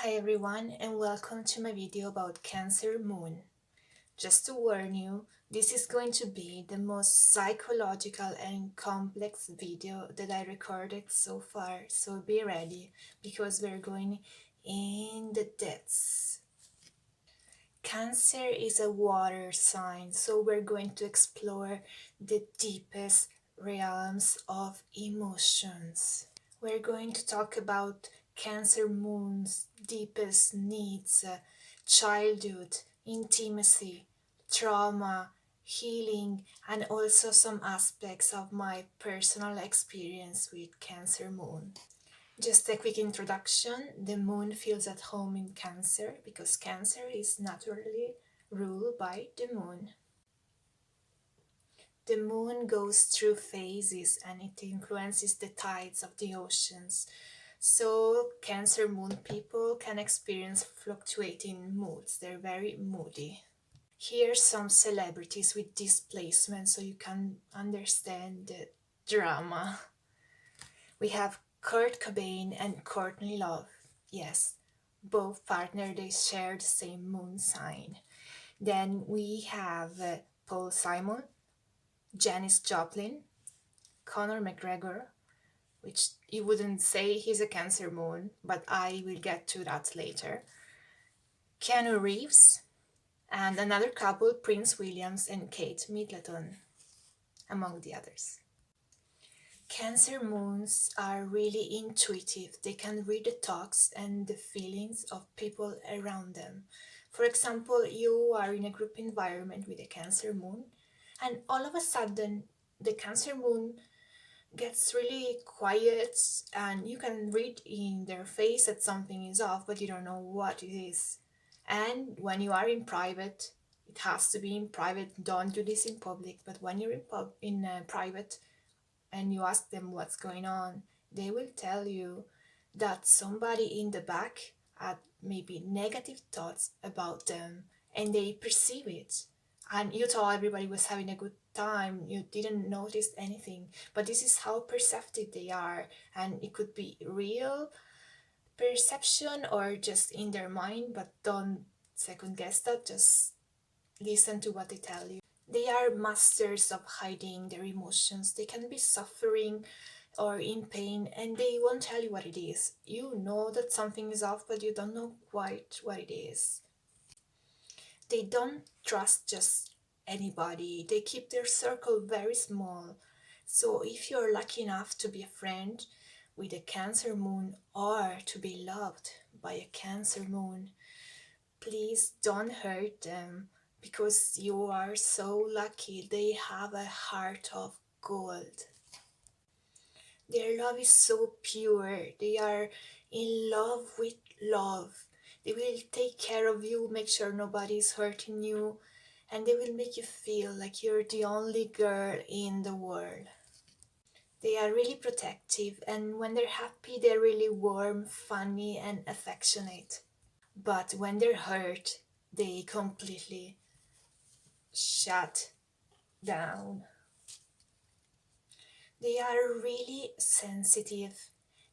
Hi everyone and welcome to my video about Cancer Moon. Just to warn you, this is going to be the most psychological and complex video that I recorded so far, so be ready because we're going in the depths. Cancer is a water sign, so we're going to explore the deepest realms of emotions. We're going to talk about Cancer Moon's deepest needs, childhood, intimacy, trauma, healing, and also some aspects of my personal experience with Cancer Moon. Just a quick introduction. The moon feels at home in Cancer because Cancer is naturally ruled by the moon. The moon goes through phases and it influences the tides of the oceans. So Cancer moon people can experience fluctuating moods. They're very moody. Here's some celebrities with displacement so you can understand the drama. We have Kurt Cobain and Courtney Love. Yes, both partner, they share the same moon sign. Then we have Paul Simon, Janis Joplin, Conor McGregor, which you wouldn't say he's a Cancer moon, but I will get to that later. Keanu Reeves, and another couple, Prince Williams and Kate Middleton, among the others. Cancer moons are really intuitive. They can read the thoughts and the feelings of people around them. For example, you are in a group environment with a Cancer moon, and all of a sudden, the Cancer moon gets really quiet and you can read in their face that something is off, but you don't know what it is. And when you are in private, it has to be in private, don't do this in public, but when you're in private and you ask them what's going on, they will tell you that somebody in the back had maybe negative thoughts about them and they perceive it. And you thought everybody was having a good time, you didn't notice anything, but this is how perceptive they are, and it could be real perception or just in their mind, but don't second guess that, just listen to what they tell you. They are masters of hiding their emotions. They can be suffering or in pain and they won't tell you what it is. You know that something is off, but you don't know quite what it is. They don't trust just anybody. They keep their circle very small. So if you're lucky enough to be a friend with a Cancer moon or to be loved by a Cancer moon, please don't hurt them because you are so lucky. They have a heart of gold. Their love is so pure. They are in love with love. They will take care of you, make sure nobody's hurting you, and they will make you feel like you're the only girl in the world. They are really protective, and when they're happy, they're really warm, funny, and affectionate. But when they're hurt, they completely shut down. They are really sensitive.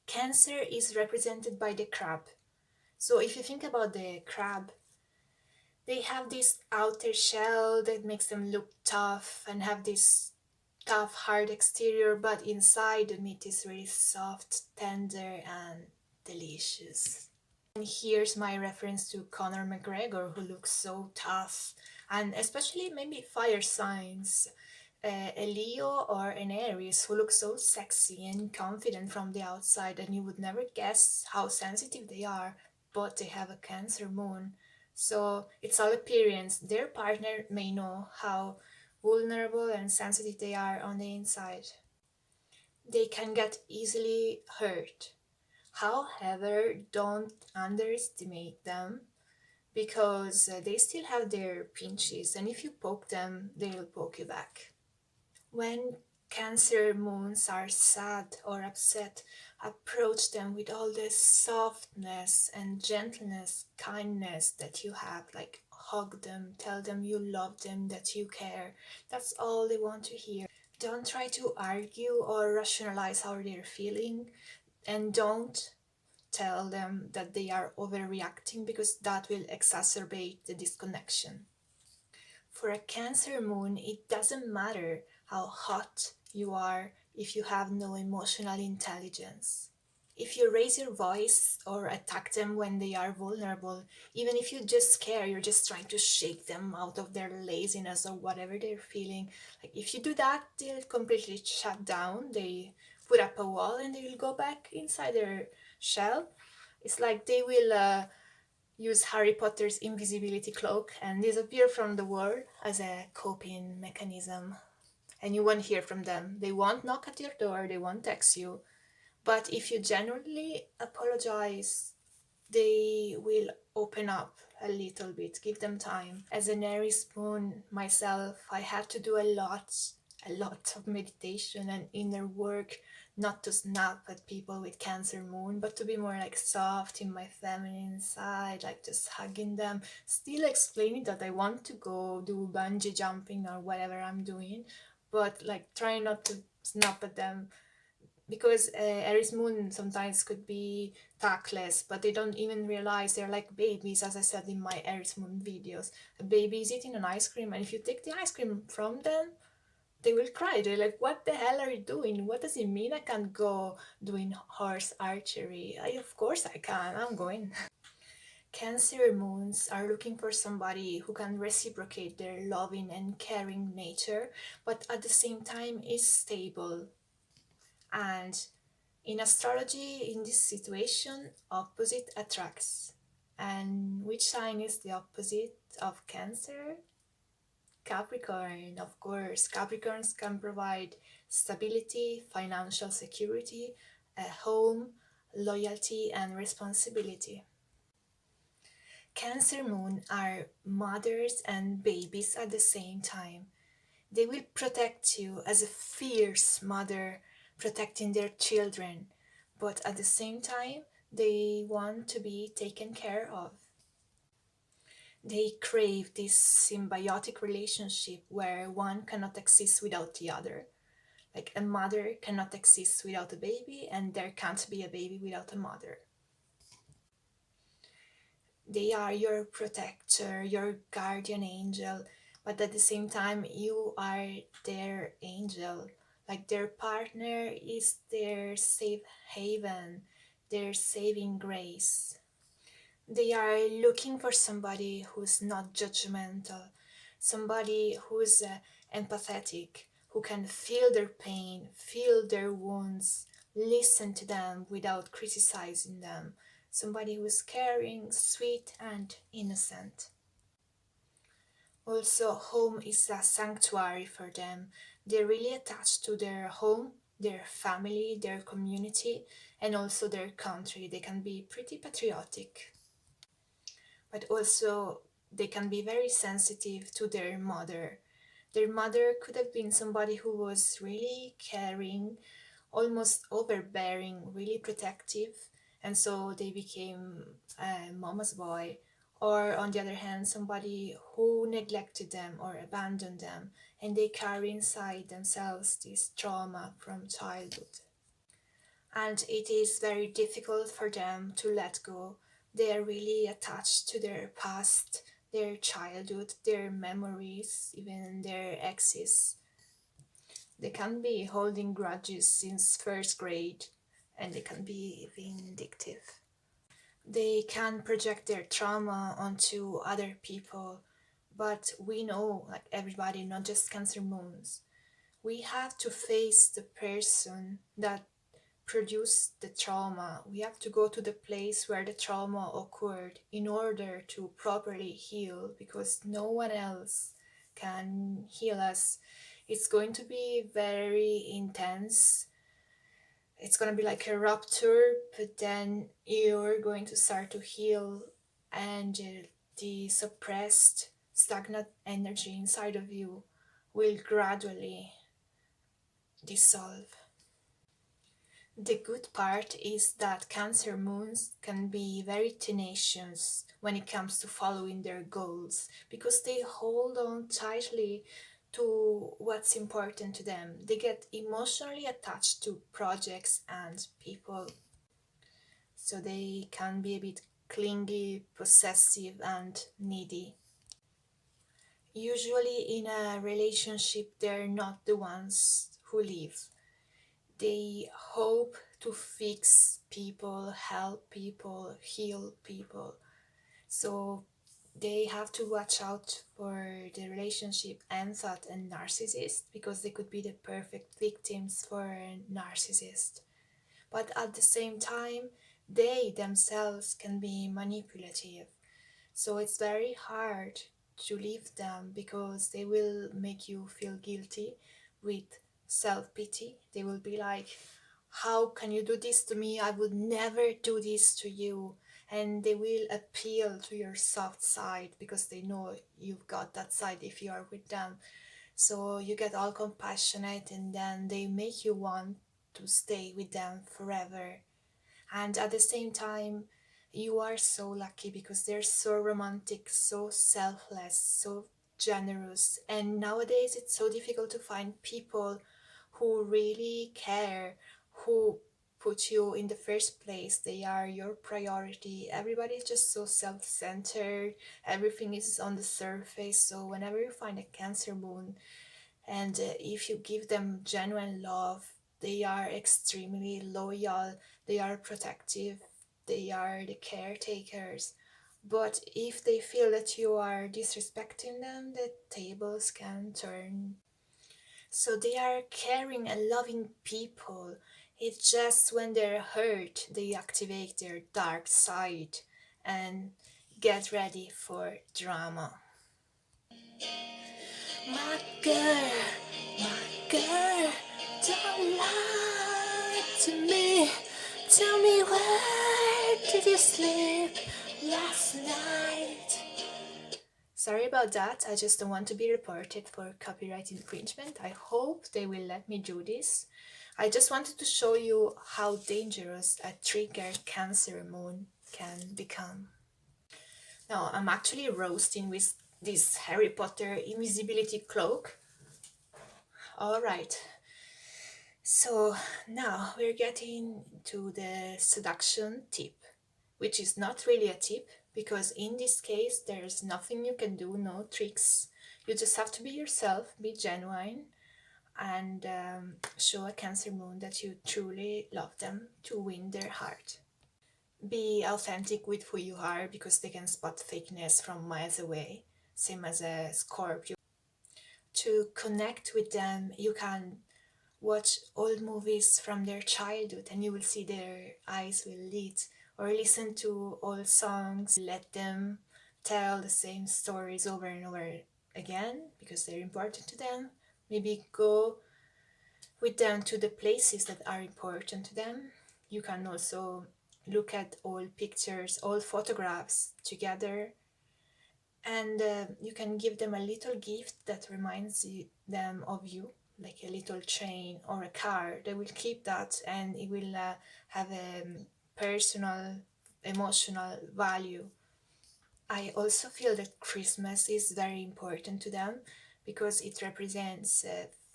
Cancer is represented by the crab. So if you think about the crab, they have this outer shell that makes them look tough and have this tough, hard exterior, but inside the meat is really soft, tender, and delicious. And here's my reference to Conor McGregor, who looks so tough, and especially maybe fire signs. A Leo or an Aries who look so sexy and confident from the outside, and you would never guess how sensitive they are, but they have a Cancer moon. So it's all appearance. Their partner may know how vulnerable and sensitive they are on the inside. They can get easily hurt. However, don't underestimate them because they still have their pinches, and if you poke them, they'll poke you back. When Cancer moons are sad or upset, approach them with all the softness and gentleness, kindness that you have. Like hug them, tell them you love them, that you care. That's all they want to hear. Don't try to argue or rationalize how they're feeling, and don't tell them that they are overreacting, because that will exacerbate the disconnection. For a Cancer moon, it doesn't matter how hot you are if you have no emotional intelligence. If you raise your voice or attack them when they are vulnerable, even if you just care, you're just trying to shake them out of their laziness or whatever they're feeling. Like if you do that, they'll completely shut down. They put up a wall and they will go back inside their shell. It's like they will use Harry Potter's invisibility cloak and disappear from the world as a coping mechanism. And you won't hear from them. They won't knock at your door, they won't text you. But if you genuinely apologize, they will open up a little bit. Give them time. As an Aries moon myself, I had to do a lot of meditation and inner work, not to snap at people with Cancer moon, but to be more like soft in my feminine side, like just hugging them, still explaining that I want to go do bungee jumping or whatever I'm doing, but like trying not to snap at them, because Aries moon sometimes could be tactless, but they don't even realize they're like babies, as I said in my Aries moon videos. A baby is eating an ice cream, and if you take the ice cream from them, they will cry. They're like, what the hell are you doing? What does it mean I can't go doing horse archery? Of course I can, I'm going. Cancer moons are looking for somebody who can reciprocate their loving and caring nature, but at the same time is stable. And in astrology, in this situation, opposite attracts. And which sign is the opposite of Cancer? Capricorn, of course. Capricorns can provide stability, financial security, a home, loyalty, and responsibility. Cancer moon are mothers and babies at the same time. They will protect you as a fierce mother protecting their children, but at the same time, they want to be taken care of. They crave this symbiotic relationship where one cannot exist without the other. Like a mother cannot exist without a baby, and there can't be a baby without a mother. They are your protector, your guardian angel, but at the same time, you are their angel. Like their partner is their safe haven, their saving grace. They are looking for somebody who's not judgmental, somebody who's empathetic, who can feel their pain, feel their wounds, listen to them without criticizing them, somebody who's caring, sweet, and innocent. Also, home is a sanctuary for them. They're really attached to their home, their family, their community, and also their country. They can be pretty patriotic, but also they can be very sensitive to their mother. Their mother could have been somebody who was really caring, almost overbearing, really protective, and so they became a mama's boy. Or on the other hand, somebody who neglected them or abandoned them, and they carry inside themselves this trauma from childhood. And it is very difficult for them to let go. They are really attached to their past, their childhood, their memories, even their exes. They can be holding grudges since first grade, and they can be vindictive. They can project their trauma onto other people, but we know, like everybody, not just Cancer moons, we have to face the person that produced the trauma. We have to go to the place where the trauma occurred in order to properly heal, because no one else can heal us. It's going to be very intense. It's going to be like a rupture, but then you're going to start to heal, and the suppressed, stagnant energy inside of you will gradually dissolve. The good part is that Cancer moons can be very tenacious when it comes to following their goals, because they hold on tightly to what's important to them. They get emotionally attached to projects and people. so they can be a bit clingy, possessive, and needy. Usually, in a relationship, they're not the ones who leave. They hope to fix people, help people, heal people. So they have to watch out for the relationship empath and narcissist, because they could be the perfect victims for a narcissist. But at the same time, they themselves can be manipulative. So it's very hard to leave them, because they will make you feel guilty with self pity. They will be like, how can you do this to me? I would never do this to you. And they will appeal to your soft side, because they know you've got that side if you are with them. So you get all compassionate, and then they make you want to stay with them forever. And at the same time, you are so lucky, because they're so romantic, so selfless, so generous. And nowadays it's so difficult to find people who really care, who put you in the first place. They are your priority. Everybody is just so self-centered. Everything is on the surface. So whenever you find a Cancer moon, and if you give them genuine love, they are extremely loyal, they are protective, they are the caretakers. But if they feel that you are disrespecting them, the tables can turn. So they are caring and loving people. It's just when they're hurt, they activate their dark side and get ready for drama. My girl, my girl, don't lie to me. Tell me, where did you sleep last night? Sorry about that, I just don't want to be reported for copyright infringement. I hope they will let me do this. I just wanted to show you how dangerous a triggered Cancer moon can become. Now, I'm actually roasting with this Harry Potter invisibility cloak. Alright, so now we're getting to the seduction tip, which is not really a tip, because in this case there's nothing you can do, no tricks. You just have to be yourself, be genuine, and show a Cancer moon that you truly love them to win their heart. Be authentic with who you are, because they can spot fakeness from miles away, same as a Scorpio. To connect with them, you can watch old movies from their childhood, and you will see their eyes will lit, or listen to old songs, let them tell the same stories over and over again, because they're important to them. Maybe go with them to the places that are important to them. You can also look at old pictures, old photographs together, and you can give them a little gift that reminds them of you, like a little chain or a car. They will keep that, and it will have a personal, emotional value. I also feel that Christmas is very important to them, because it represents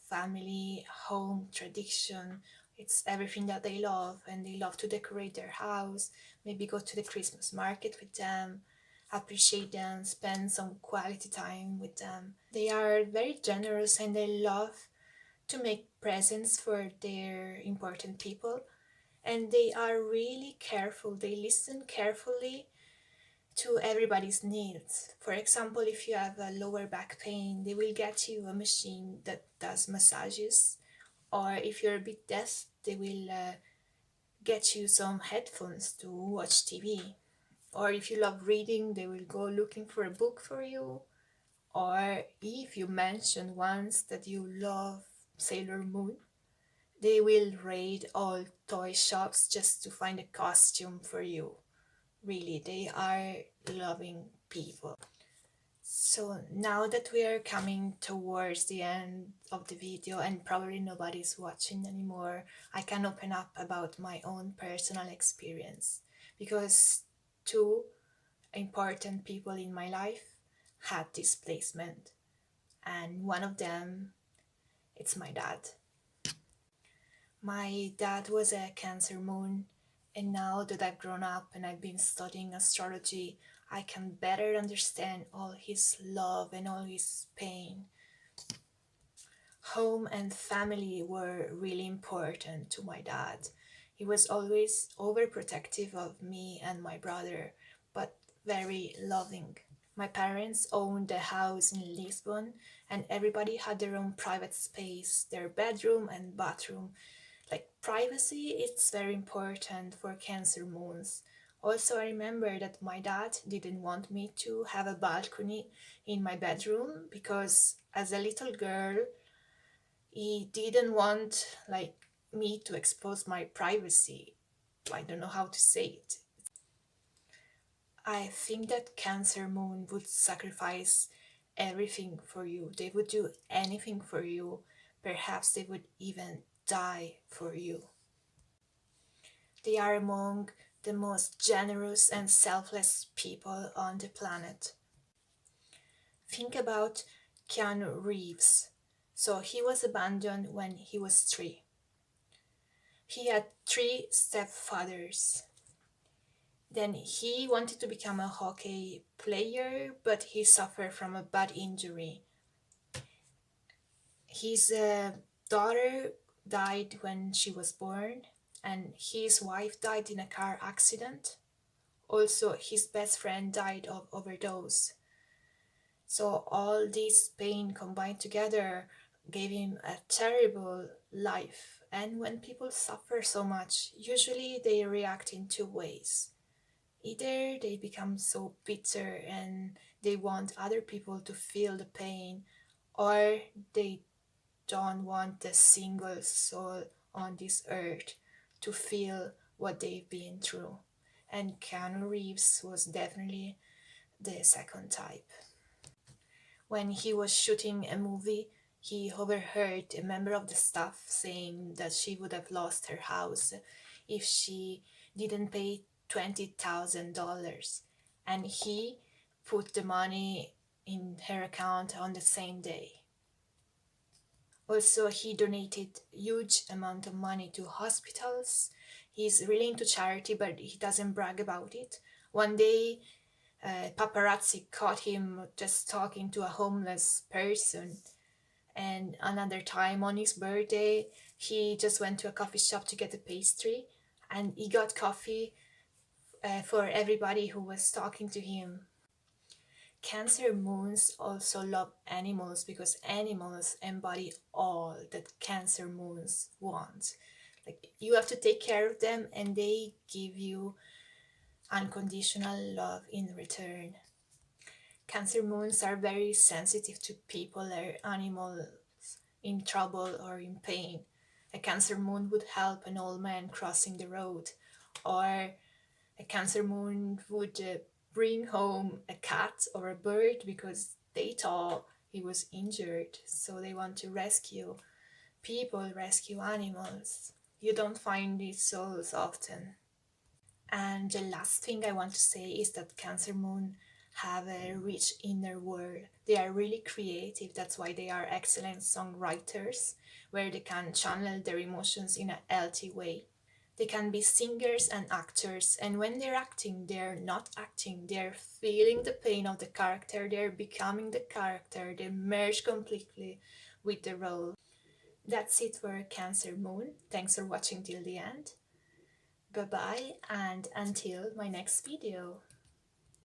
family, home, tradition. It's everything that they love, and they love to decorate their house, maybe go to the Christmas market with them, appreciate them, spend some quality time with them. They are very generous, and they love to make presents for their important people, and they are really careful. They listen carefully to everybody's needs. For example, if you have a lower back pain, they will get you a machine that does massages. Or if you're a bit deaf, they will get you some headphones to watch TV. Or if you love reading, they will go looking for a book for you. Or if you mention once that you love Sailor Moon, they will raid all toy shops just to find a costume for you. Really, they are loving people. So now that we are coming towards the end of the video, and probably nobody's watching anymore, I can open up about my own personal experience, because two important people in my life had displacement, and one of them, it's my dad. My dad was a Cancer moon, And now that I've grown up and I've been studying astrology, I can better understand all his love and all his pain. Home and family were really important to my dad. He was always overprotective of me and my brother, but very loving. My parents owned a house in Lisbon, and everybody had their own private space, their bedroom and bathroom. Like privacy, it's very important for Cancer moons. Also, I remember that my dad didn't want me to have a balcony in my bedroom because as a little girl, he didn't want me to expose my privacy. I don't know how to say it. I think that Cancer moon would sacrifice everything for you. They would do anything for you. Perhaps they would even die for you. They are among the most generous and selfless people on the planet. Think about Keanu Reeves. So he was abandoned when he was 3. He had 3 stepfathers. Then he wanted to become a hockey player, but he suffered from a bad injury. His daughter died when she was born, and his wife died in a car accident. Also, his best friend died of overdose. So all this pain combined together gave him a terrible life. And when people suffer so much, usually they react in 2 ways. Either they become so bitter and they want other people to feel the pain, or they don't want a single soul on this earth to feel what they've been through. And Keanu Reeves was definitely the second type. When he was shooting a movie, he overheard a member of the staff saying that she would have lost her house if she didn't pay $20,000, and he put the money in her account on the same day. Also, he donated huge amount of money to hospitals. He's really into charity, but he doesn't brag about it. One day, paparazzi caught him just talking to a homeless person, and another time on his birthday, he just went to a coffee shop to get a pastry, and he got coffee for everybody who was talking to him. Cancer moons also love animals because animals embody all that Cancer moons want. Like you have to take care of them and they give you unconditional love in return. Cancer moons are very sensitive to people or animals in trouble or in pain. A Cancer moon would help an old man crossing the road, or a Cancer moon would bring home a cat or a bird because they thought he was injured, so they want to rescue people, rescue animals. You don't find these souls often. And the last thing I want to say is that Cancer moon have a rich inner world. They are really creative, that's why they are excellent songwriters, where they can channel their emotions in a healthy way. They can be singers and actors, and when they're acting, they're not acting, they're feeling the pain of the character, they're becoming the character, they merge completely with the role. That's it for Cancer Moon. Thanks for watching till the end. Bye bye, and until my next video.